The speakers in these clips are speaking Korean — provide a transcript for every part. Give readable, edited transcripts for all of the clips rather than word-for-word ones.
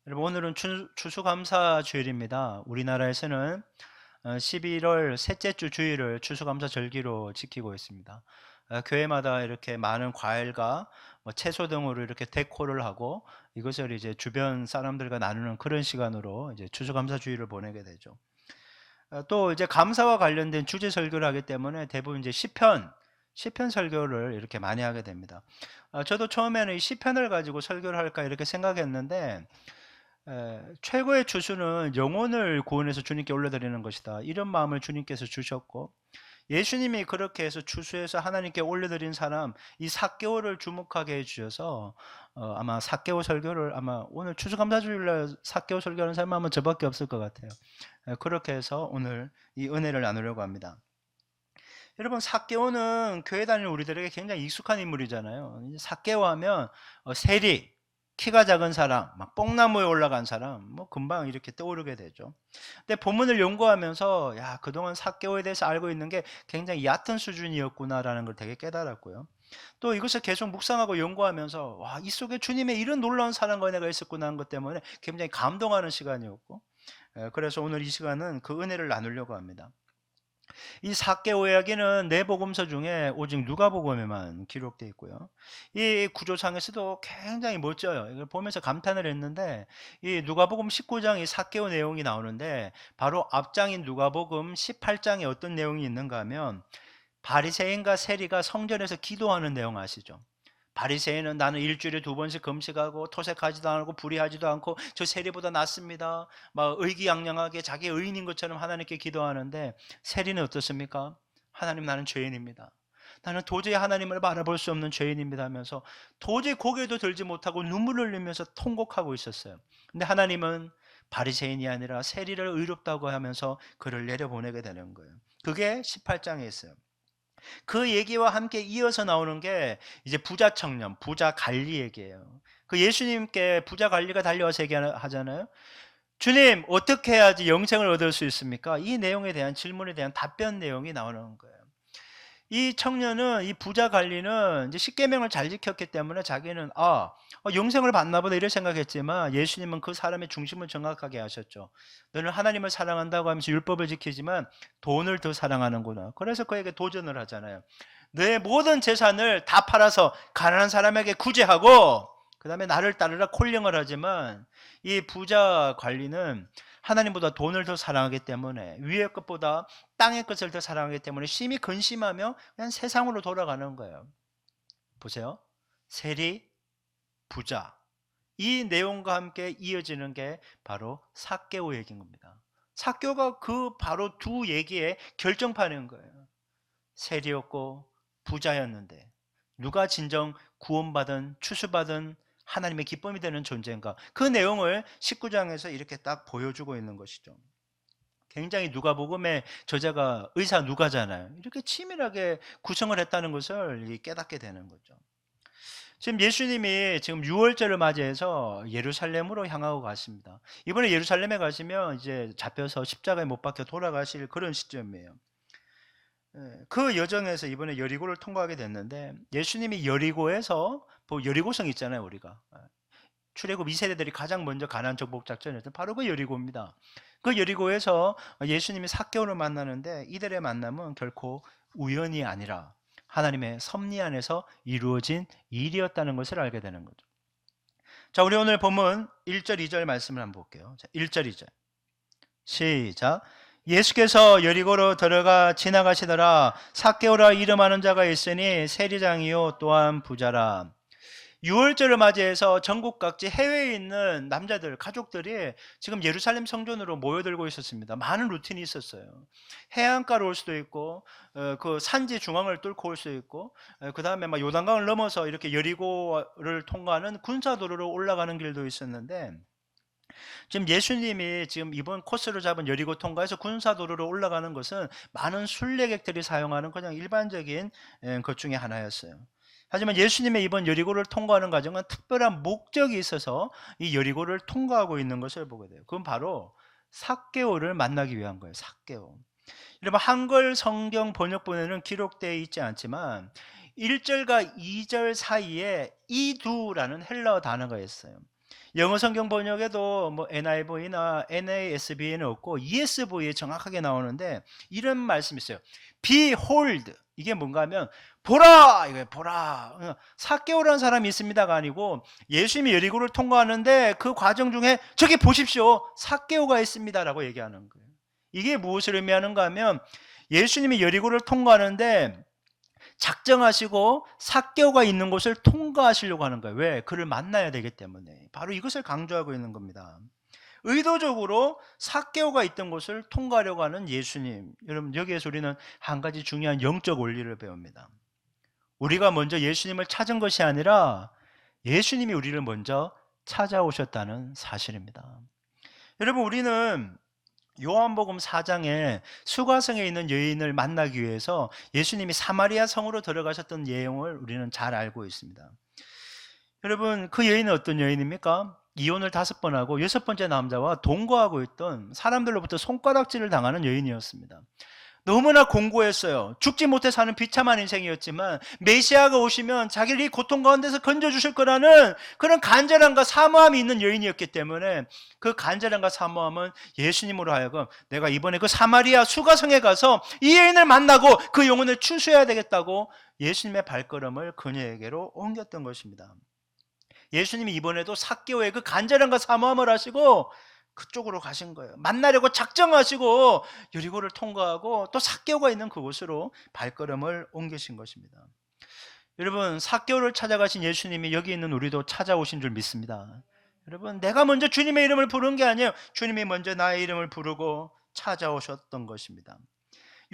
여러분, 오늘은 추수감사 주일입니다. 우리나라에서는 11월 셋째 주 주일을 추수감사 절기로 지키고 있습니다. 교회마다 이렇게 많은 과일과 뭐 채소 등으로 이렇게 데코를 하고 이것을 이제 주변 사람들과 나누는 그런 시간으로 이제 추수감사 주일을 보내게 되죠. 또 이제 감사와 관련된 주제 설교를 하기 때문에 대부분 이제 시편 설교를 이렇게 많이 하게 됩니다. 저도 처음에는 이 시편을 가지고 설교를 할까 이렇게 생각했는데 최고의 추수는 영혼을 구원해서 주님께 올려드리는 것이다. 이런 마음을 주님께서 주셨고, 예수님이 그렇게 해서 추수해서 하나님께 올려드린 사람, 이 삭개오를 주목하게 해주셔서 아마 삭개오 설교를 아마 오늘 추수감사주일날 삭개오 설교하는 사람 아마 저밖에 없을 것 같아요. 그렇게 해서 오늘 이 은혜를 나누려고 합니다. 여러분, 삭개오는 교회 다니는 우리들에게 굉장히 익숙한 인물이잖아요. 삭개오 하면 세리, 키가 작은 사람, 막 뽕나무에 올라간 사람, 뭐 금방 이렇게 떠오르게 되죠. 근데 본문을 연구하면서 야, 그동안 삭개오에 대해서 알고 있는 게 굉장히 얕은 수준이었구나라는 걸 되게 깨달았고요. 또 이것을 계속 묵상하고 연구하면서 와, 이 속에 주님의 이런 놀라운 사랑과 은혜가 있었구나 하는 것 때문에 굉장히 감동하는 시간이었고, 그래서 오늘 이 시간은 그 은혜를 나누려고 합니다. 이 삭개오 이야기는 네 복음서 중에 오직 누가복음에만 기록되어 있고요. 이 구조상에서도 굉장히 멋져요. 이걸 보면서 감탄을 했는데, 이 누가복음 19장 이 삭개오 내용이 나오는데 바로 앞장인 누가복음 18장에 어떤 내용이 있는가 하면 바리새인과 세리가 성전에서 기도하는 내용 아시죠? 바리새인은 나는 일주일에 2번씩 금식하고 토색하지도 않고 불의하지도 않고 저 세리보다 낫습니다. 막 의기양양하게 자기 의인인 것처럼 하나님께 기도하는데, 세리는 어떻습니까? 하나님, 나는 죄인입니다. 나는 도저히 하나님을 바라볼 수 없는 죄인입니다 하면서 도저히 고개도 들지 못하고 눈물을 흘리면서 통곡하고 있었어요. 근데 하나님은 바리새인이 아니라 세리를 의롭다고 하면서 그를 내려보내게 되는 거예요. 그게 18장에 있어요. 그 얘기와 함께 이어서 나오는 게 이제 부자 청년, 부자 관리 얘기예요. 그 예수님께 부자 관리가 달려와서 얘기하잖아요. 주님, 어떻게 해야지 영생을 얻을 수 있습니까? 이 내용에 대한 질문에 대한 답변 내용이 나오는 거예요. 이 청년은, 이 부자 관리는 이제 십계명을 잘 지켰기 때문에 자기는 영생을 받나 보다 이렇게 생각했지만, 예수님은 그 사람의 중심을 정확하게 하셨죠. 너는 하나님을 사랑한다고 하면서 율법을 지키지만 돈을 더 사랑하는구나. 그래서 그에게 도전을 하잖아요. 내 모든 재산을 다 팔아서 가난한 사람에게 구제하고 그 다음에 나를 따르라 콜링을 하지만, 이 부자 관리는 하나님보다 돈을 더 사랑하기 때문에, 위의 것보다 땅의 것을 더 사랑하기 때문에 심히 근심하며 그냥 세상으로 돌아가는 거예요. 보세요. 세리, 부자. 이 내용과 함께 이어지는 게 바로 삭개오 얘기인 겁니다. 삭개오가 그 바로 두 얘기의 결정판인 거예요. 세리였고 부자였는데 누가 진정 구원받은 추수받은 하나님의 기쁨이 되는 존재인가, 그 내용을 19장에서 이렇게 딱 보여주고 있는 것이죠. 굉장히 누가복음의 저자가 의사 누가잖아요. 이렇게 치밀하게 구성을 했다는 것을 깨닫게 되는 거죠. 지금 예수님이 지금 6월절을 맞이해서 예루살렘으로 향하고 가십니다. 이번에 예루살렘에 가시면 이제 잡혀서 십자가에 못 박혀 돌아가실 그런 시점이에요. 그 여정에서 이번에 여리고를 통과하게 됐는데, 예수님이 여리고에서 여리고성 있잖아요, 우리가. 출애굽 2세대들이 가장 먼저 가나안 정복 작전이었던 바로 그 여리고입니다. 그 여리고에서 예수님이 삭개오를 만나는데, 이들의 만남은 결코 우연이 아니라 하나님의 섭리 안에서 이루어진 일이었다는 것을 알게 되는 거죠. 자, 우리 오늘 본문 1절 2절 말씀을 한번 볼게요. 자, 1절 2절 시작. 예수께서 여리고로 들어가 지나가시더라. 삭개오라 이름하는 자가 있으니 세리장이요 또한 부자라. 6월절을 맞이해서 전국 각지 해외에 있는 남자들, 가족들이 지금 예루살렘 성전으로 모여들고 있었습니다. 많은 루틴이 있었어요. 해안가로 올 수도 있고, 그 산지 중앙을 뚫고 올 수 있고, 그 다음에 막 요단강을 넘어서 이렇게 여리고를 통과하는 군사도로로 올라가는 길도 있었는데, 지금 예수님이 지금 이번 코스로 잡은 여리고 통과해서 군사도로로 올라가는 것은 많은 순례객들이 사용하는 그냥 일반적인 것 중에 하나였어요. 하지만 예수님의 이번 여리고를 통과하는 과정은 특별한 목적이 있어서 이 여리고를 통과하고 있는 것을 보게 돼요. 그건 바로 삭개오를 만나기 위한 거예요. 삭개오. 여러분, 한글 성경 번역본에는 기록되어 있지 않지만 1절과 2절 사이에 이두라는 헬라어 단어가 있어요. 영어 성경 번역에도 뭐 NIV나 NASB에는 없고 ESV에 정확하게 나오는데 이런 말씀이 있어요. Behold. 이게 뭔가 하면 보라! 이거예요. 보라. 삭개오라는 사람이 있습니다가 아니고 예수님이 여리고를 통과하는데 그 과정 중에 저기 보십시오. 삭개오가 있습니다라고 얘기하는 거예요. 이게 무엇을 의미하는가 하면 예수님이 여리고를 통과하는데 작정하시고 삭개오가 있는 곳을 통과하시려고 하는 거예요. 왜? 그를 만나야 되기 때문에. 바로 이것을 강조하고 있는 겁니다. 의도적으로 삭개오가 있던 곳을 통과하려고 하는 예수님. 여러분, 여기에서 우리는 한 가지 중요한 영적 원리를 배웁니다. 우리가 먼저 예수님을 찾은 것이 아니라 예수님이 우리를 먼저 찾아오셨다는 사실입니다. 여러분, 우리는 요한복음 4장에 수가성에 있는 여인을 만나기 위해서 예수님이 사마리아 성으로 들어가셨던 내용을 우리는 잘 알고 있습니다. 여러분, 그 여인은 어떤 여인입니까? 이혼을 5번 하고 6번째 남자와 동거하고 있던 사람들로부터 손가락질을 당하는 여인이었습니다. 너무나 공고했어요. 죽지 못해 사는 비참한 인생이었지만 메시아가 오시면 자기를 이 고통 가운데서 건져주실 거라는 그런 간절함과 사모함이 있는 여인이었기 때문에 그 간절함과 사모함은 예수님으로 하여금 내가 이번에 그 사마리아 수가성에 가서 이 여인을 만나고 그 영혼을 추수해야 되겠다고 예수님의 발걸음을 그녀에게로 옮겼던 것입니다. 예수님이 이번에도 삭개오의 그 간절함과 사모함을 하시고 그쪽으로 가신 거예요. 만나려고 작정하시고 여리고를 통과하고 또 삭개오가 있는 그곳으로 발걸음을 옮기신 것입니다. 여러분, 삭개오를 찾아가신 예수님이 여기 있는 우리도 찾아오신 줄 믿습니다. 여러분, 내가 먼저 주님의 이름을 부른 게 아니에요. 주님이 먼저 나의 이름을 부르고 찾아오셨던 것입니다.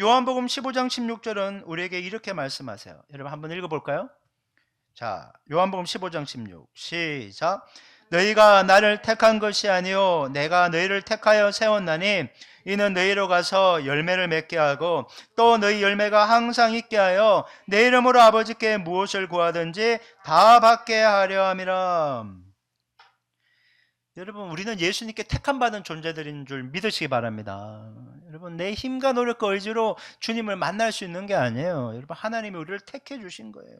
요한복음 15장 16절은 우리에게 이렇게 말씀하세요. 여러분, 한번 읽어볼까요? 자, 요한복음 15장 16 시작. 너희가 나를 택한 것이 아니요 내가 너희를 택하여 세웠나니 이는 너희로 가서 열매를 맺게 하고 또 너희 열매가 항상 있게 하여 내 이름으로 아버지께 무엇을 구하든지 다 받게 하려 함이라. 여러분, 우리는 예수님께 택함받은 존재들인 줄 믿으시기 바랍니다. 여러분, 내 힘과 노력과 의지로 주님을 만날 수 있는 게 아니에요. 여러분, 하나님이 우리를 택해 주신 거예요.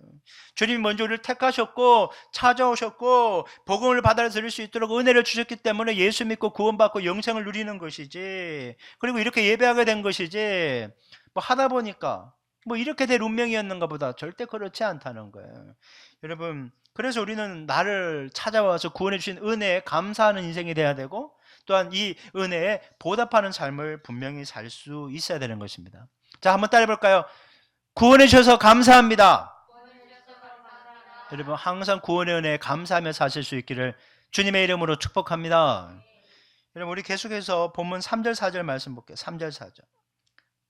주님이 먼저 우리를 택하셨고 찾아오셨고 복음을 받아들일 수 있도록 은혜를 주셨기 때문에 예수 믿고 구원받고 영생을 누리는 것이지, 그리고 이렇게 예배하게 된 것이지, 뭐 하다 보니까 뭐 이렇게 될 운명이었는가 보다, 절대 그렇지 않다는 거예요. 여러분, 그래서 우리는 나를 찾아와서 구원해 주신 은혜에 감사하는 인생이 돼야 되고 또한 이 은혜에 보답하는 삶을 분명히 살 수 있어야 되는 것입니다. 자, 한번 따라해 볼까요? 구원해 주셔서 감사합니다. 여러분, 항상 구원의 은혜에 감사하며 사실 수 있기를 주님의 이름으로 축복합니다. 여러분, 우리 계속해서 본문 3절 4절 말씀 볼게요. 3절 4절.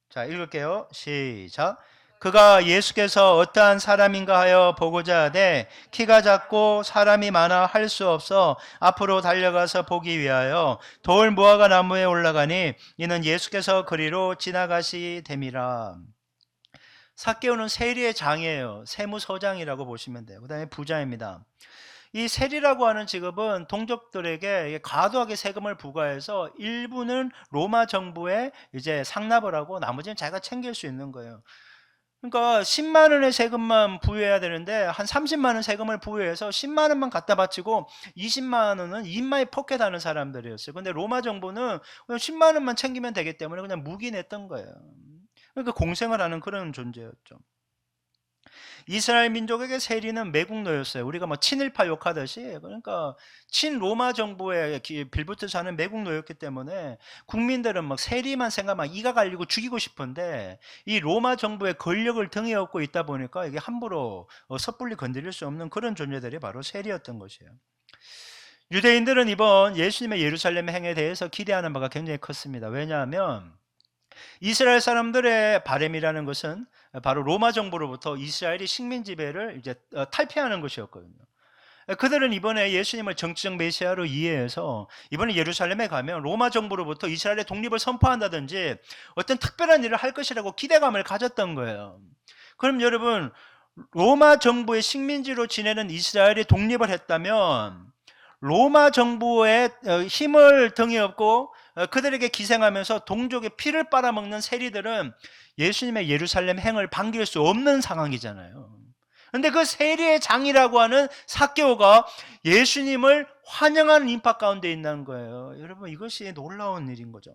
자, 읽을게요. 시작. 그가 예수께서 어떠한 사람인가 하여 보고자 하되 키가 작고 사람이 많아 할 수 없어 앞으로 달려가서 보기 위하여 돌 무화과 나무에 올라가니 이는 예수께서 그리로 지나가시됨이라. 삭개오는 세리의 장이에요. 세무서장이라고 보시면 돼요. 그 다음에 부자입니다. 이 세리라고 하는 직업은 동족들에게 과도하게 세금을 부과해서 일부는 로마 정부에 이제 상납을 하고 나머지는 자기가 챙길 수 있는 거예요. 그러니까 10만 원의 세금만 부여해야 되는데 한 30만 원 세금을 부여해서 10만 원만 갖다 바치고 20만 원은 인마에 포켓하는 사람들이었어요. 근데 로마 정부는 그냥 10만 원만 챙기면 되기 때문에 그냥 묵인했던 거예요. 그러니까 공생을 하는 그런 존재였죠. 이스라엘 민족에게 세리는 매국노였어요. 우리가 뭐 친일파 욕하듯이, 그러니까 친로마 정부에 빌붙어서 하는 매국노였기 때문에 국민들은 막 세리만 생각하면 이가 갈리고 죽이고 싶은데 이 로마 정부의 권력을 등에 업고 있다 보니까 이게 함부로 섣불리 건드릴 수 없는 그런 존재들이 바로 세리였던 것이에요. 유대인들은 이번 예수님의 예루살렘 행에 대해서 기대하는 바가 굉장히 컸습니다. 왜냐하면 이스라엘 사람들의 바램이라는 것은 바로 로마 정부로부터 이스라엘이 식민 지배를 이제 탈피하는 것이었거든요. 그들은 이번에 예수님을 정치적 메시아로 이해해서 이번에 예루살렘에 가면 로마 정부로부터 이스라엘의 독립을 선포한다든지 어떤 특별한 일을 할 것이라고 기대감을 가졌던 거예요. 그럼 여러분, 로마 정부의 식민지로 지내는 이스라엘이 독립을 했다면 로마 정부의 힘을 등에 업고 그들에게 기생하면서 동족의 피를 빨아먹는 세리들은 예수님의 예루살렘 행을 반길 수 없는 상황이잖아요. 근데 그 세리의 장이라고 하는 삭개오가 예수님을 환영하는 인파 가운데 있는 거예요. 여러분, 이것이 놀라운 일인 거죠.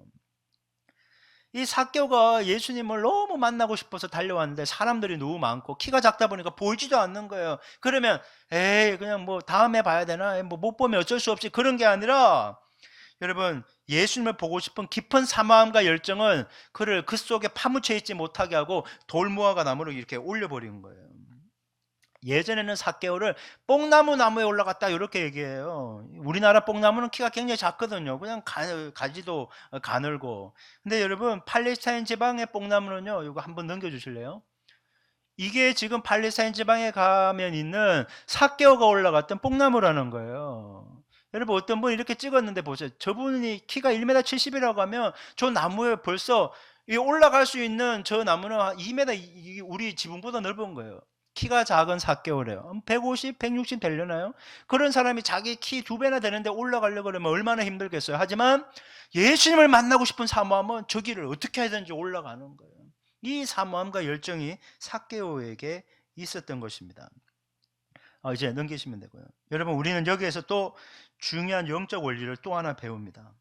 이 삭개오가 예수님을 너무 만나고 싶어서 달려왔는데 사람들이 너무 많고 키가 작다 보니까 보이지도 않는 거예요. 그러면 에이, 그냥 뭐 다음에 봐야 되나, 뭐 못 보면 어쩔 수 없지, 그런 게 아니라, 여러분, 예수님을 보고 싶은 깊은 사모함과 열정은 그를 그 속에 파묻혀 있지 못하게 하고 돌무화과 나무로 이렇게 올려버린 거예요. 예전에는 삭개오를 뽕나무 나무에 올라갔다 이렇게 얘기해요. 우리나라 뽕나무는 키가 굉장히 작거든요. 그냥 가지도 가늘고. 근데 여러분, 팔레스타인 지방의 뽕나무는요, 이거 한번 넘겨주실래요? 이게 지금 팔레스타인 지방에 가면 있는 삭개오가 올라갔던 뽕나무라는 거예요. 여러분, 어떤 분이 이렇게 찍었는데 보세요. 저분이 키가 1m 70이라고 하면 저 나무에 벌써 올라갈 수 있는 저 나무는 2m, 우리 지붕보다 넓은 거예요. 키가 작은 삭개오래요. 150, 160 되려나요? 그런 사람이 자기 키 2배나 되는데 올라가려고 그러면 얼마나 힘들겠어요. 하지만 예수님을 만나고 싶은 사모함은 저 길을 어떻게 하든지 올라가는 거예요. 이 사모함과 열정이 삭개오에게 있었던 것입니다. 이제 넘기시면 되고요. 여러분, 우리는 여기에서 또 중요한 영적 원리를 또 하나 배웁니다.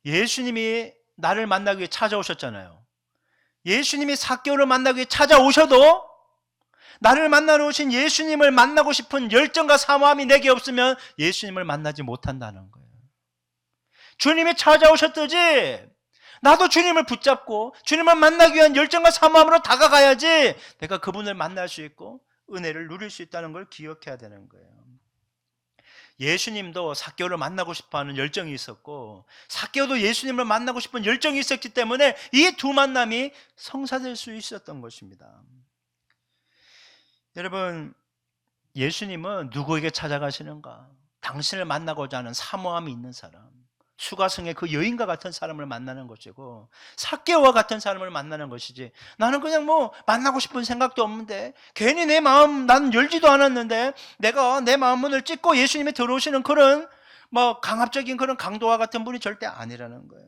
예수님이 나를 만나기 위해 찾아오셨잖아요. 예수님이 삭개오를 만나기 위해 찾아오셔도 나를 만나러 오신 예수님을 만나고 싶은 열정과 사모함이 내게 없으면 예수님을 만나지 못한다는 거예요. 주님이 찾아오셨듯이 나도 주님을 붙잡고 주님을 만나기 위한 열정과 사모함으로 다가가야지 내가 그분을 만날 수 있고 은혜를 누릴 수 있다는 걸 기억해야 되는 거예요. 예수님도 삭개오를 만나고 싶어하는 열정이 있었고 삭개오도 예수님을 만나고 싶은 열정이 있었기 때문에 이 두 만남이 성사될 수 있었던 것입니다. 여러분, 예수님은 누구에게 찾아가시는가? 당신을 만나고자 하는 사모함이 있는 사람, 수가성의 그 여인과 같은 사람을 만나는 것이고 삭개오와 같은 사람을 만나는 것이지, 나는 그냥 뭐 만나고 싶은 생각도 없는데 괜히 내 마음 나는 열지도 않았는데 내가 내 마음 문을 찢고 예수님이 들어오시는 그런 뭐 강압적인 그런 강도와 같은 분이 절대 아니라는 거예요.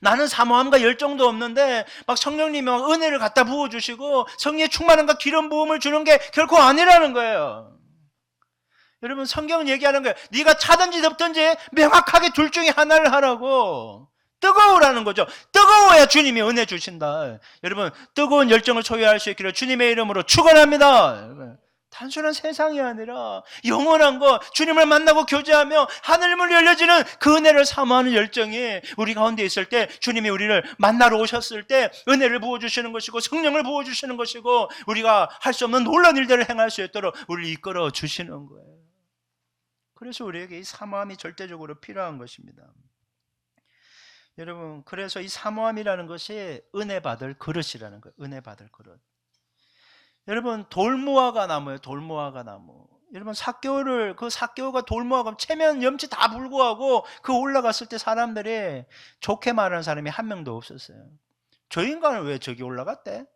나는 사모함과 열정도 없는데 막 성령님이 막 은혜를 갖다 부어주시고 성령의 충만함과 기름 부음을 주는 게 결코 아니라는 거예요. 여러분, 성경은 얘기하는 거예요. 네가 차든지 덥든지 명확하게 둘 중에 하나를 하라고. 뜨거우라는 거죠. 뜨거워야 주님이 은혜 주신다. 여러분, 뜨거운 열정을 소유할 수 있기를 주님의 이름으로 축원합니다. 단순한 세상이 아니라 영원한 것, 주님을 만나고 교제하며 하늘문이 열려지는 그 은혜를 사모하는 열정이 우리 가운데 있을 때 주님이 우리를 만나러 오셨을 때 은혜를 부어주시는 것이고 성령을 부어주시는 것이고 우리가 할 수 없는 놀라운 일들을 행할 수 있도록 우리를 이끌어 주시는 거예요. 그래서 우리에게 이 사모함이 절대적으로 필요한 것입니다. 여러분, 그래서 이 사모함이라는 것이 은혜 받을 그릇이라는 거예요. 은혜 받을 그릇. 여러분, 돌무화과 나무예요. 돌무화과 나무. 여러분, 그 삭개오가 돌무화과 체면 염치 다 불구하고 그 올라갔을 때 사람들이 좋게 말하는 사람이 한 명도 없었어요. 저 인간은 왜 저기 올라갔대?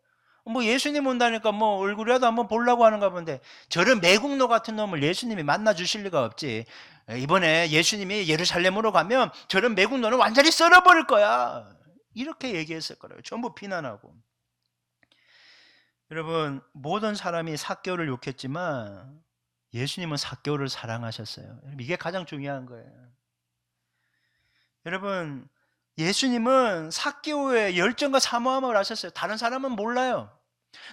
뭐 예수님 온다니까 뭐 얼굴이라도 한번 보려고 하는가 본데 저런 매국노 같은 놈을 예수님이 만나 주실 리가 없지. 이번에 예수님이 예루살렘으로 가면 저런 매국노는 완전히 썰어버릴 거야. 이렇게 얘기했을 거예요. 전부 비난하고. 여러분, 모든 사람이 삭개오를 욕했지만 예수님은 삭개오를 사랑하셨어요. 이게 가장 중요한 거예요. 여러분, 예수님은 삭개오의 열정과 사모함을 아셨어요. 다른 사람은 몰라요.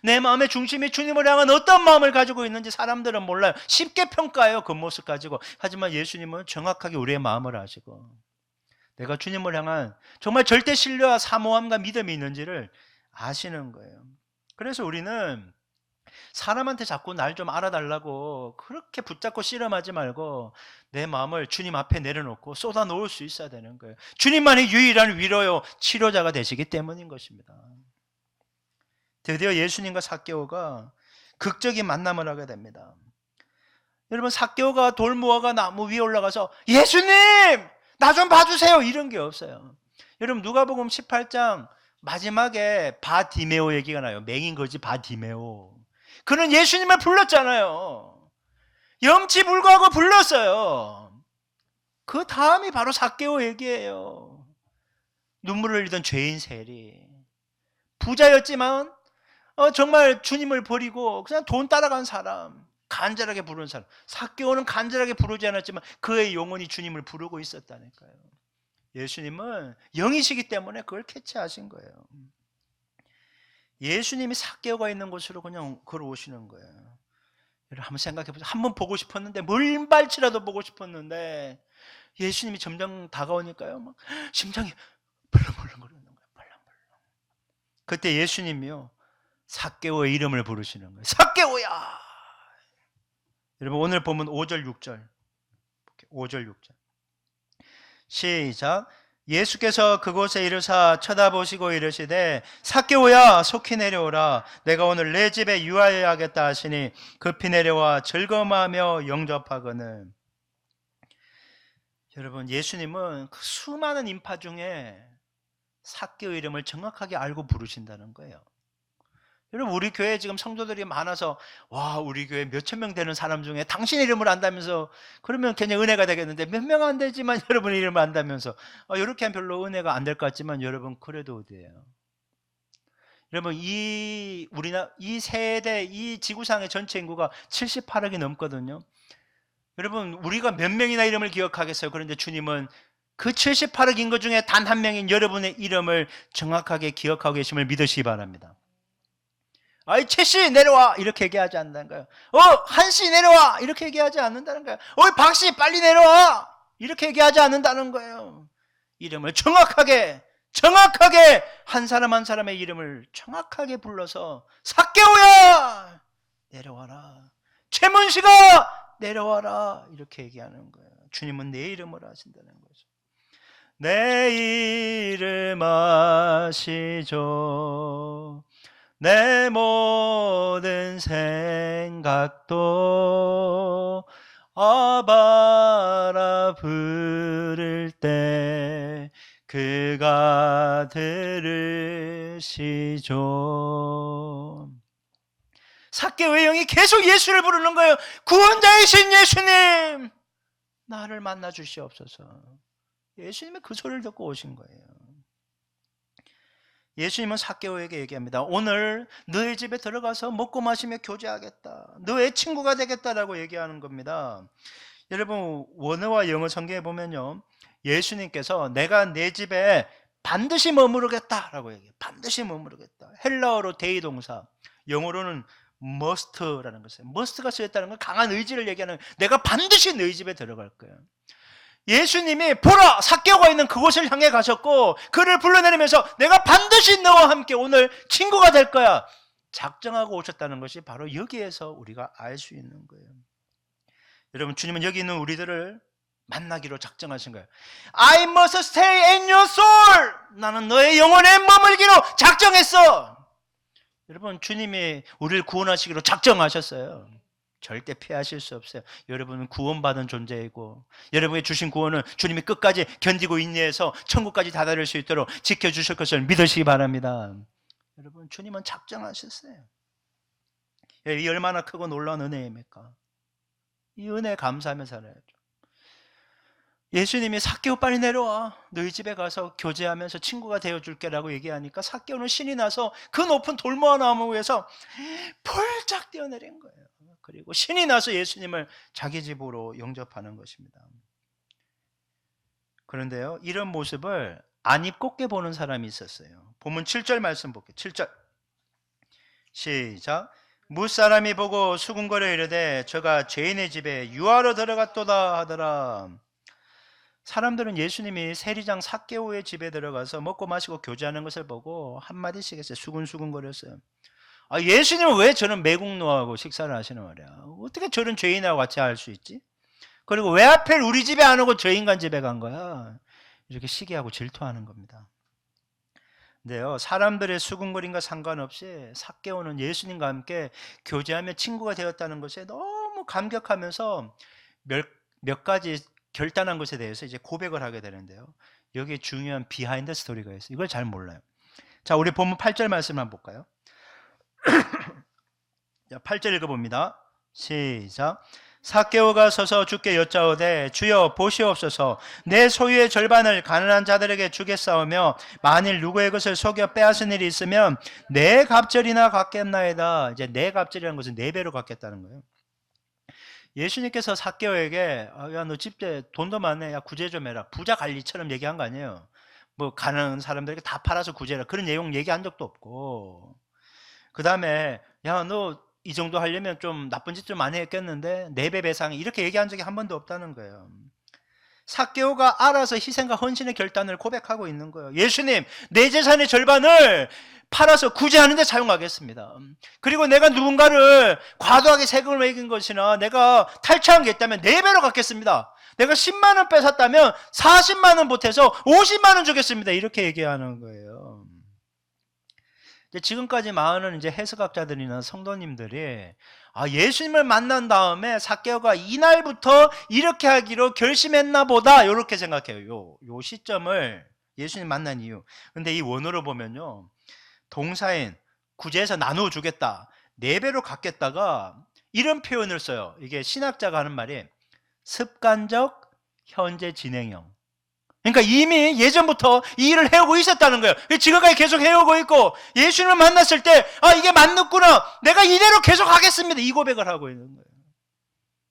내 마음의 중심이 주님을 향한 어떤 마음을 가지고 있는지 사람들은 몰라요. 쉽게 평가해요, 겉모습 가지고. 하지만 예수님은 정확하게 우리의 마음을 아시고 내가 주님을 향한 정말 절대 신뢰와 사모함과 믿음이 있는지를 아시는 거예요. 그래서 우리는 사람한테 자꾸 날 좀 알아달라고 그렇게 붙잡고 씨름하지 말고 내 마음을 주님 앞에 내려놓고 쏟아 놓을 수 있어야 되는 거예요. 주님만이 유일한 위로요 치료자가 되시기 때문인 것입니다. 드디어 예수님과 삭개오가 극적인 만남을 하게 됩니다. 여러분, 삭개오가 돌무화과 나무 위에 올라가서 예수님! 나 좀 봐주세요! 이런 게 없어요. 여러분, 누가복음 18장 마지막에 바디메오 얘기가 나요. 맹인 거지 바디메오. 그는 예수님을 불렀잖아요. 염치 불구하고 불렀어요. 그 다음이 바로 삭개오 얘기예요. 눈물을 흘리던 죄인 세리. 부자였지만 정말 주님을 버리고 그냥 돈 따라간 사람, 간절하게 부르는 사람. 삭개오는 간절하게 부르지 않았지만 그의 영혼이 주님을 부르고 있었다니까요. 예수님은 영이시기 때문에 그걸 캐치하신 거예요. 예수님이 삭개오가 있는 곳으로 그냥 걸어오시는 거예요. 여러분 한번 생각해 보세요. 한번 보고 싶었는데, 물발치라도 보고 싶었는데 예수님이 점점 다가오니까요, 막 심장이 벌렁벌렁거리는 거예요. 벌렁벌렁. 그때 예수님이요, 삭개오의 이름을 부르시는 거예요. 삭개오야! 여러분 오늘 보면 5절 6절 5절 6절 시작. 예수께서 그곳에 이르사 쳐다보시고 이르시되 삭개오야 속히 내려오라. 내가 오늘 내 집에 유하여야겠다 하시니 급히 내려와 즐거움하며 영접하거늘. 여러분 예수님은 그 수많은 인파 중에 삭개오의 이름을 정확하게 알고 부르신다는 거예요. 여러분 우리 교회에 지금 성도들이 많아서 와 우리 교회 몇천 명 되는 사람 중에 당신 이름을 안다면서 그러면 그냥 은혜가 되겠는데 몇 명 안 되지만 여러분 이름을 안다면서 이렇게 하면 별로 은혜가 안 될 것 같지만 여러분 그래도 돼요. 여러분 이 세대 이 지구상의 전체 인구가 78억이 넘거든요. 여러분 우리가 몇 명이나 이름을 기억하겠어요? 그런데 주님은 그 78억 인구 중에 단 한 명인 여러분의 이름을 정확하게 기억하고 계심을 믿으시기 바랍니다. 아이 최씨 내려와 이렇게 얘기하지 않는다는 거예요. 한씨 내려와 이렇게 얘기하지 않는다는 거예요. 박씨 빨리 내려와 이렇게 얘기하지 않는다는 거예요. 이름을 정확하게 한 사람 한 사람의 이름을 정확하게 불러서 삭개오야 내려와라, 최문식아 내려와라 이렇게 얘기하는 거예요. 주님은 내 이름을 아신다는 거죠. 내 이름 아시죠. 내 모든 생각도 아바라 부를 때 그가 들으시죠. 삭개오의 영이 계속 예수를 부르는 거예요. 구원자이신 예수님 나를 만나 주시옵소서. 예수님의 그 소리를 듣고 오신 거예요. 예수님은 삭개오에게 얘기합니다. 오늘 너의 집에 들어가서 먹고 마시며 교제하겠다. 너의 친구가 되겠다라고 얘기하는 겁니다. 여러분 원어와 영어 성경에 보면요, 예수님께서 내가 내 집에 반드시 머무르겠다라고 얘기해요. 반드시 머무르겠다. 헬라어로 대의 동사, 영어로는 must라는 것이에요. must가 쓰였다는 건 강한 의지를 얘기하는, 내가 반드시 너희 집에 들어갈 거예요. 예수님이 보라 삭개오가 있는 그곳을 향해 가셨고 그를 불러내리면서 내가 반드시 너와 함께 오늘 친구가 될 거야 작정하고 오셨다는 것이 바로 여기에서 우리가 알 수 있는 거예요. 여러분 주님은 여기 있는 우리들을 만나기로 작정하신 거예요. I must stay in your soul. 나는 너의 영혼에 머물기로 작정했어. 여러분 주님이 우리를 구원하시기로 작정하셨어요. 절대 피하실 수 없어요. 여러분은 구원받은 존재이고 여러분이 주신 구원은 주님이 끝까지 견디고 인내해서 천국까지 다다를 수 있도록 지켜주실 것을 믿으시기 바랍니다. 여러분 주님은 작정하셨어요. 이 얼마나 크고 놀라운 은혜입니까? 이 은혜에 감사하며 살아야죠. 예수님이 삭개오 빨리 내려와 너희 집에 가서 교제하면서 친구가 되어줄게 라고 얘기하니까 삭개오는 신이 나서 그 높은 돌무화나무 위에서 폴짝 뛰어내린 거예요. 그리고 신이 나서 예수님을 자기 집으로 영접하는 것입니다. 그런데요 이런 모습을 안 입곱게 보는 사람이 있었어요. 본문 7절 말씀 볼게요. 7절 시작. 무사람이 보고 수군거려 이르되 저가 죄인의 집에 유하러 들어갔도다 하더라. 사람들은 예수님이 세리장 삭개오의 집에 들어가서 먹고 마시고 교제하는 것을 보고 한마디씩 했어요. 수군수군거렸어요. 예수님은 왜 저런 매국노하고 식사를 하시는 말이야? 어떻게 저런 죄인하고 같이 할 수 있지? 그리고 왜 하필 우리 집에 안 오고 저 인간 집에 간 거야? 이렇게 시기하고 질투하는 겁니다. 근데요 사람들의 수군거림과 상관없이 삭개오는 예수님과 함께 교제하며 친구가 되었다는 것에 너무 감격하면서 몇 가지 결단한 것에 대해서 이제 고백을 하게 되는데요, 여기에 중요한 비하인드 스토리가 있어요. 이걸 잘 몰라요. 자 우리 본문 8절 말씀 한번 볼까요? 8절 읽어봅니다. 시작. 삭개오가 서서 주께 여짜오되 주여 보시옵소서 내 소유의 절반을 가난한 자들에게 주겠사오며 만일 누구의 것을 속여 빼앗은 일이 있으면 내 갑절이나 갚겠나이다. 이제 내 갑절이라는 것은 네 배로 갚겠다는 거예요. 예수님께서 삭개오에게 야 너 집에 돈도 많네, 야 구제 좀 해라, 부자 관리처럼 얘기한 거 아니에요. 뭐 가난한 사람들에게 다 팔아서 구제해라 그런 내용 얘기한 적도 없고, 그 다음에 야 너 이 정도 하려면 좀 나쁜 짓 좀 많이 했겠는데 4배 배상이, 이렇게 얘기한 적이 한 번도 없다는 거예요. 삭개오가 알아서 희생과 헌신의 결단을 고백하고 있는 거예요. 예수님, 내 재산의 절반을 팔아서 구제하는 데 사용하겠습니다. 그리고 내가 누군가를 과도하게 세금을 매긴 것이나 내가 탈취한 게 있다면 4배로 갚겠습니다. 내가 10만 원 뺏었다면 40만 원 보태서 50만 원 주겠습니다. 이렇게 얘기하는 거예요. 지금까지 많은 이제 해석학자들이나 성도님들이 예수님을 만난 다음에 삭개오가 이날부터 이렇게 하기로 결심했나 보다, 이렇게 생각해요. 요 시점을 예수님 만난 이유. 근데 이 원어로 보면요, 동사인 구제해서 나누어 주겠다, 4배로 갚겠다가 이런 표현을 써요. 이게 신학자가 하는 말이 습관적 현재 진행형. 그러니까 이미 예전부터 이 일을 해오고 있었다는 거예요. 지금까지 계속 해오고 있고, 예수님을 만났을 때 이게 맞는구나, 내가 이대로 계속 하겠습니다, 이 고백을 하고 있는 거예요.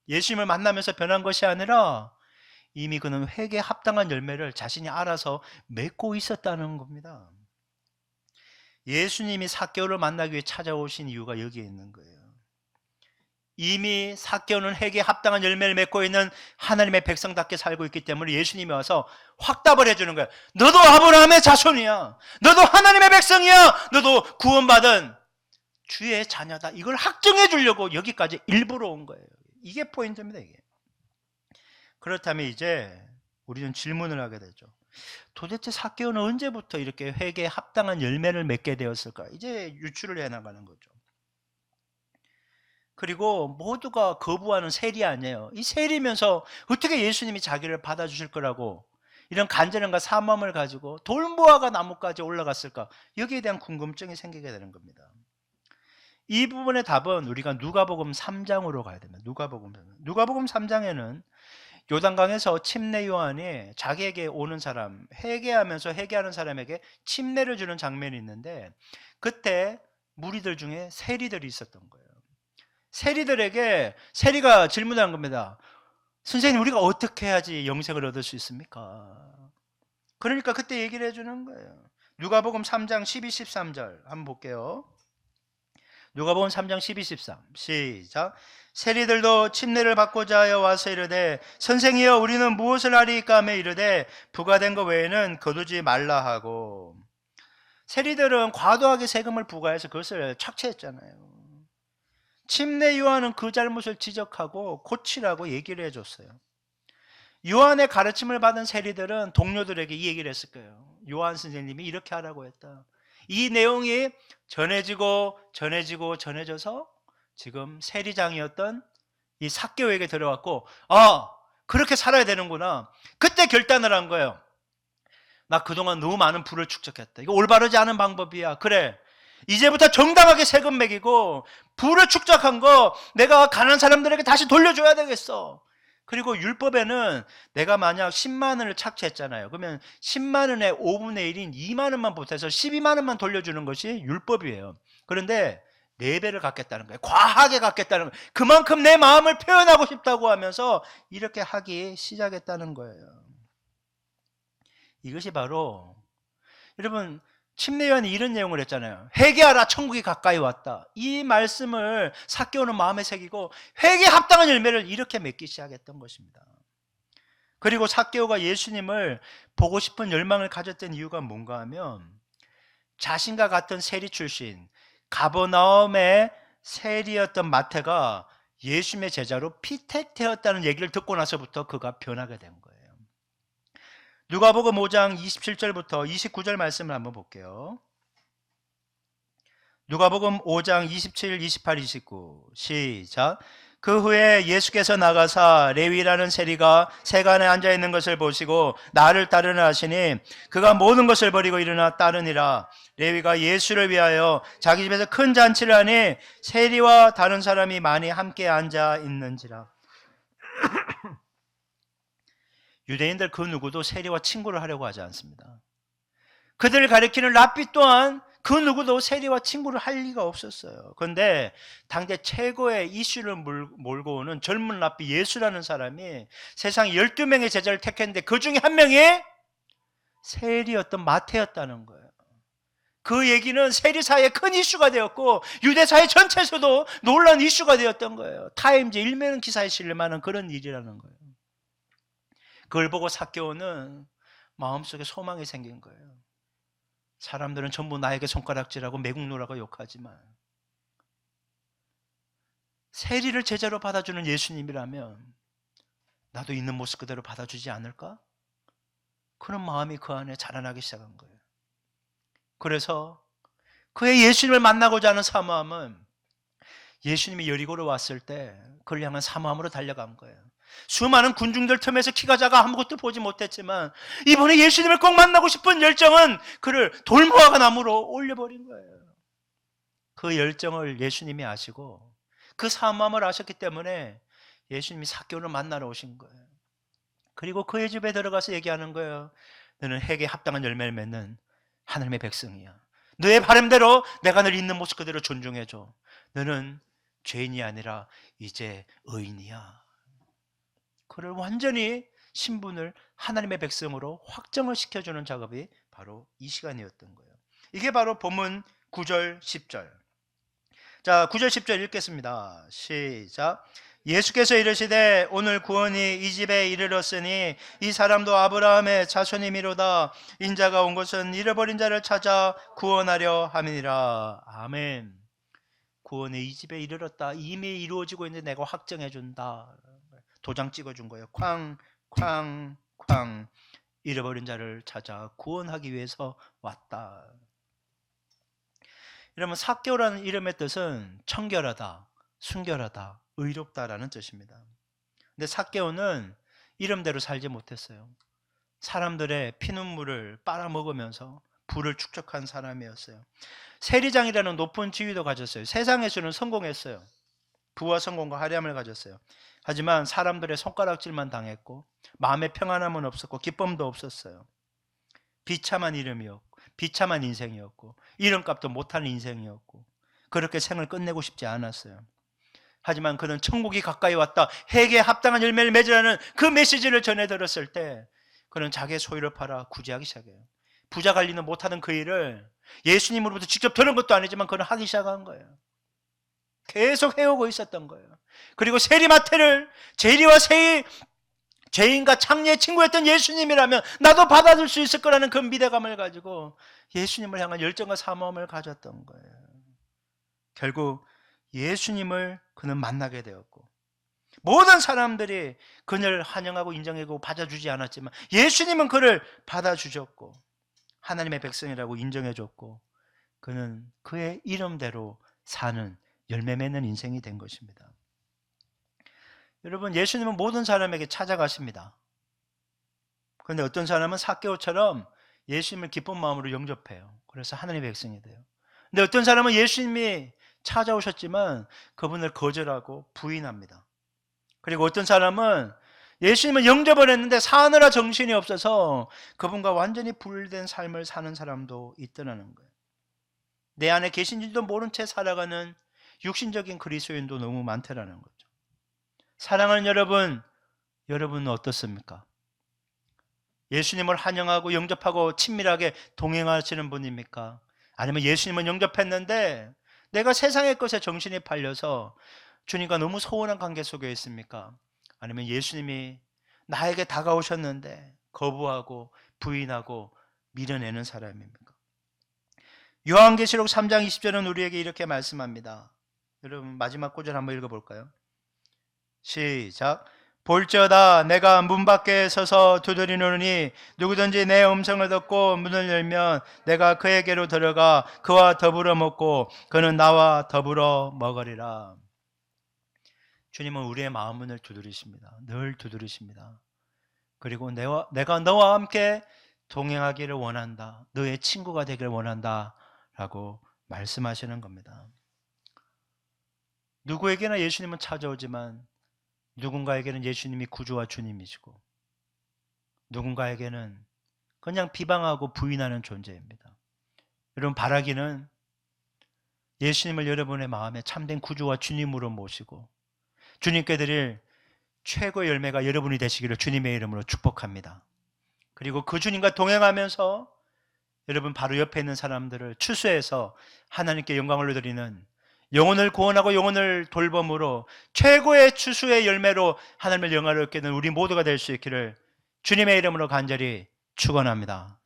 예수님을 만나면서 변한 것이 아니라 이미 그는 회개에 합당한 열매를 자신이 알아서 맺고 있었다는 겁니다. 예수님이 삭개오를 만나기 위해 찾아오신 이유가 여기에 있는 거예요. 이미 삭개오는 회개에 합당한 열매를 맺고 있는 하나님의 백성답게 살고 있기 때문에 예수님이 와서 확답을 해주는 거예요. 너도 아브라함의 자손이야, 너도 하나님의 백성이야, 너도 구원받은 주의 자녀다. 이걸 확증해 주려고 여기까지 일부러 온 거예요. 이게 포인트입니다. 이게. 그렇다면 이제 우리는 질문을 하게 되죠. 도대체 삭개오는 언제부터 이렇게 회개에 합당한 열매를 맺게 되었을까? 이제 유추를 해나가는 거죠. 그리고 모두가 거부하는 세리 아니에요. 이 세리면서 어떻게 예수님이 자기를 받아주실 거라고 이런 간절함과 사모함을 가지고 돌무화과 나무까지 올라갔을까? 여기에 대한 궁금증이 생기게 되는 겁니다. 이 부분의 답은 우리가 누가복음 3장으로 가야 됩니다. 누가복음 3장에는 요단강에서 침례 요한이 자기에게 오는 사람, 회개하면서 회개하는 사람에게 침례를 주는 장면이 있는데, 그때 무리들 중에 세리들이 있었던 거예요. 세리가 질문한 겁니다. 선생님, 우리가 어떻게 해야지 영생을 얻을 수 있습니까? 그러니까 그때 얘기를 해주는 거예요. 누가복음 3장 12, 13절 한번 볼게요. 누가복음 3장 12, 13 시작. 세리들도 침례를 받고자 하여 와서 이르되 선생이여 우리는 무엇을 하리이까 하며 이르되 부과된 것 외에는 거두지 말라 하고. 세리들은 과도하게 세금을 부과해서 그것을 착취했잖아요. 침례 요한은 그 잘못을 지적하고 고치라고 얘기를 해줬어요. 요한의 가르침을 받은 세리들은 동료들에게 이 얘기를 했을 거예요. 요한 선생님이 이렇게 하라고 했다. 이 내용이 전해져서 지금 세리장이었던 이 삭개오에게 들어왔고, 그렇게 살아야 되는구나. 그때 결단을 한 거예요. 나 그동안 너무 많은 부를 축적했다. 이거 올바르지 않은 방법이야. 그래, 이제부터 정당하게 세금 매기고 부를 축적한 거 내가 가난한 사람들에게 다시 돌려줘야 되겠어. 그리고 율법에는 내가 만약 10만 원을 착취했잖아요. 그러면 10만 원의 5분의 1인 2만 원만 보태서 12만 원만 돌려주는 것이 율법이에요. 그런데 4배를 갚겠다는 거예요. 과하게 갚겠다는 거예요. 그만큼 내 마음을 표현하고 싶다고 하면서 이렇게 하기 시작했다는 거예요. 이것이 바로, 여러분, 침례 요한이 이런 내용을 했잖아요. 회개하라, 천국이 가까이 왔다. 이 말씀을 삭개오는 마음에 새기고 회개에 합당한 열매를 이렇게 맺기 시작했던 것입니다. 그리고 삭개오가 예수님을 보고 싶은 열망을 가졌던 이유가 뭔가 하면, 자신과 같은 세리 출신 가버나움의 세리였던 마태가 예수님의 제자로 피택되었다는 얘기를 듣고 나서부터 그가 변하게 된 거예요. 누가복음 5장 27절부터 29절 말씀을 한번 볼게요. 누가복음 5장 27, 28, 29 시작. 그 후에 예수께서 나가사 레위라는 세리가 세간에 앉아있는 것을 보시고 나를 따르라 하시니 그가 모든 것을 버리고 일어나 따르니라. 레위가 예수를 위하여 자기 집에서 큰 잔치를 하니 세리와 다른 사람이 많이 함께 앉아 있는지라. 유대인들 그 누구도 세리와 친구를 하려고 하지 않습니다. 그들을 가리키는 랍비 또한 그 누구도 세리와 친구를 할 리가 없었어요. 그런데 당대 최고의 이슈를 몰고 오는 젊은 랍비 예수라는 사람이 세상 12명의 제자를 택했는데 그 중에 한 명이 세리였던 마태였다는 거예요. 그 얘기는 세리사의 큰 이슈가 되었고 유대사회 전체에서도 놀라운 이슈가 되었던 거예요. 타임즈 일면 기사에 실릴 만한 그런 일이라는 거예요. 그걸 보고 삭개오는 마음속에 소망이 생긴 거예요. 사람들은 전부 나에게 손가락질하고 매국노라고 욕하지만 세리를 제자로 받아주는 예수님이라면 나도 있는 모습 그대로 받아주지 않을까? 그런 마음이 그 안에 자라나기 시작한 거예요. 그래서 그의 예수님을 만나고자 하는 사모함은 예수님이 여리고로 왔을 때 그를 향한 사모함으로 달려간 거예요. 수많은 군중들 틈에서 키가 작아 아무것도 보지 못했지만 이번에 예수님을 꼭 만나고 싶은 열정은 그를 돌무화과 나무로 올려버린 거예요. 그 열정을 예수님이 아시고 그 사모함을 아셨기 때문에 예수님이 삭개오를 만나러 오신 거예요. 그리고 그의 집에 들어가서 얘기하는 거예요. 너는 핵에 합당한 열매를 맺는 하나님의 백성이야. 너의 바람대로 내가 널 있는 모습 그대로 존중해줘. 너는 죄인이 아니라 이제 의인이야. 그를 완전히 신분을 하나님의 백성으로 확정을 시켜주는 작업이 바로 이 시간이었던 거예요. 이게 바로 본문 9절 10절. 자, 9절 10절 읽겠습니다. 시작. 예수께서 이르시되 오늘 구원이 이 집에 이르렀으니 이 사람도 아브라함의 자손이미로다. 인자가 온 것은 잃어버린 자를 찾아 구원하려 함이니라. 아멘. 구원이 이 집에 이르렀다. 이미 이루어지고 있는데 내가 확정해 준다. 도장 찍어준 거예요. 쾅. 잃어버린 자를 찾아 구원하기 위해서 왔다. 이러면 삭개오라는 이름의 뜻은 청결하다, 순결하다, 의롭다라는 뜻입니다. 근데 삭개오는 이름대로 살지 못했어요. 사람들의 피눈물을 빨아먹으면서 부를 축적한 사람이었어요. 세리장이라는 높은 지위도 가졌어요. 세상에서는 성공했어요. 부와 성공과 화려함을 가졌어요. 하지만 사람들의 손가락질만 당했고 마음의 평안함은 없었고 기쁨도 없었어요. 비참한 이름이었고 비참한 인생이었고 이름값도 못하는 인생이었고 그렇게 생을 끝내고 싶지 않았어요. 하지만 그는 천국이 가까이 왔다, 핵에 합당한 열매를 맺으라는 그 메시지를 전해 들었을 때 그는 자기의 소유를 팔아 구제하기 시작해요. 부자 관리는 못하는 그 일을 예수님으로부터 직접 들은 것도 아니지만 그는 하기 시작한 거예요. 계속 해오고 있었던 거예요. 그리고 세리마태를 제리와 세리 죄인과 창녀의 친구였던 예수님이라면 나도 받아줄 수 있을 거라는 그 미래감을 가지고 예수님을 향한 열정과 사모함을 가졌던 거예요. 결국 예수님을 그는 만나게 되었고 모든 사람들이 그를 환영하고 인정하고 받아주지 않았지만 예수님은 그를 받아주셨고 하나님의 백성이라고 인정해줬고 그는 그의 이름대로 사는 열매 맺는 인생이 된 것입니다. 여러분, 예수님은 모든 사람에게 찾아가십니다. 그런데 어떤 사람은 삭개오처럼 예수님을 기쁜 마음으로 영접해요. 그래서 하나님의 백성이 돼요. 근데 어떤 사람은 예수님이 찾아오셨지만 그분을 거절하고 부인합니다. 그리고 어떤 사람은 예수님을 영접을 했는데 사느라 정신이 없어서 그분과 완전히 분리된 삶을 사는 사람도 있더라는 거예요. 내 안에 계신지도 모른 채 살아가는 육신적인 그리스도인도 너무 많더라는 거죠. 사랑하는 여러분, 여러분은 어떻습니까? 예수님을 환영하고 영접하고 친밀하게 동행하시는 분입니까? 아니면 예수님은 영접했는데 내가 세상의 것에 정신이 팔려서 주님과 너무 소원한 관계 속에 있습니까? 아니면 예수님이 나에게 다가오셨는데 거부하고 부인하고 밀어내는 사람입니까? 요한계시록 3장 20절은 우리에게 이렇게 말씀합니다. 여러분 마지막 구절 한번 읽어볼까요? 시작. 볼지어다 내가 문 밖에 서서 두드리노니 누구든지 내 음성을 듣고 문을 열면 내가 그에게로 들어가 그와 더불어 먹고 그는 나와 더불어 먹으리라. 주님은 우리의 마음문을 두드리십니다. 늘 두드리십니다. 그리고 내가 너와 함께 동행하기를 원한다. 너의 친구가 되기를 원한다 라고 말씀하시는 겁니다. 누구에게나 예수님은 찾아오지만 누군가에게는 예수님이 구주와 주님이시고 누군가에게는 그냥 비방하고 부인하는 존재입니다. 여러분, 바라기는 예수님을 여러분의 마음에 참된 구주와 주님으로 모시고 주님께 드릴 최고의 열매가 여러분이 되시기를 주님의 이름으로 축복합니다. 그리고 그 주님과 동행하면서 여러분 바로 옆에 있는 사람들을 추수해서 하나님께 영광을 드리는, 영혼을 구원하고 영혼을 돌봄으로 최고의 추수의 열매로 하나님을 영화롭게 하는 우리 모두가 될 수 있기를 주님의 이름으로 간절히 축원합니다.